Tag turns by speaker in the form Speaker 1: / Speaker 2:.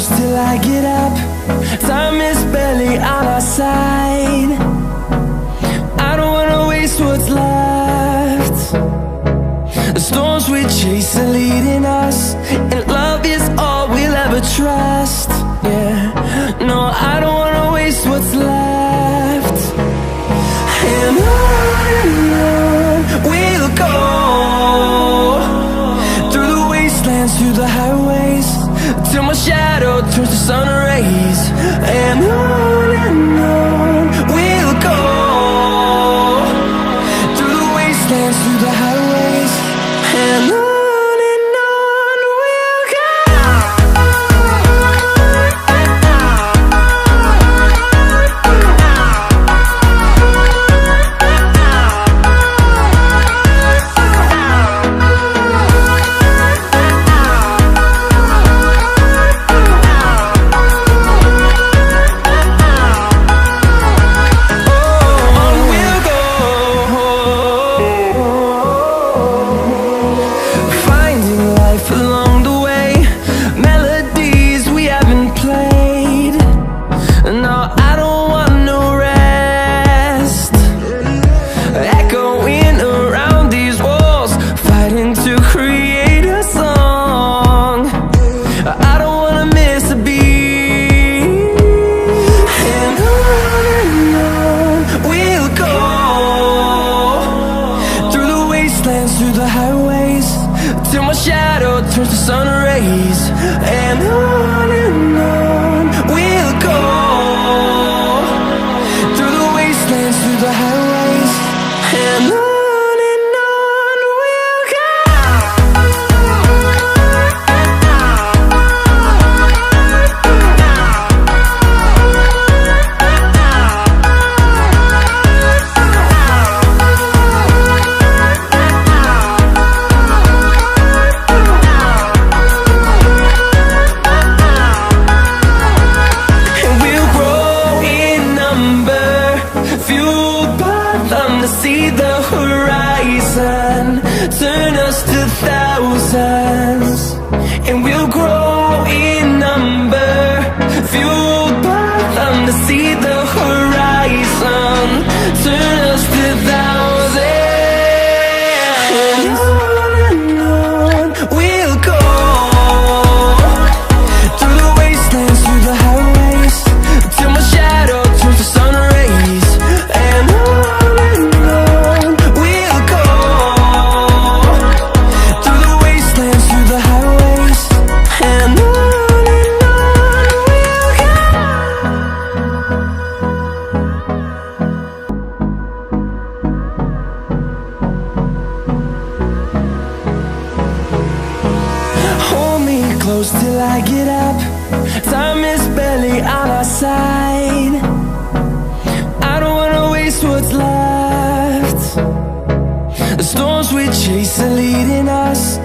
Speaker 1: close till I get up. Time is barely on our side. I don't wanna waste what's left. The storms we chase are leading us, and love is all we'll ever trust. Yeah, no, I don't wanna waste what's left. And on we'll go, through the wastelands, through the highways, till my shadow turns to sun rays. And on we'll go, through the wastelands, through the highways, and on we'll go. Through the highways, till my shadow turns to sun rays. And on we'll go, through the wastelands, through the highways, and on we'll go. See the horizon, turn us to thousands, and we'll grow in number, fueled by them. To see the horizon, turn us to thousands, and on we'll go, through the wastelands, through the highways, till my shadow turns to sun rays. And close till I get up. Time is barely on our side. I don't wanna waste what's left. The storms we chase are leading us,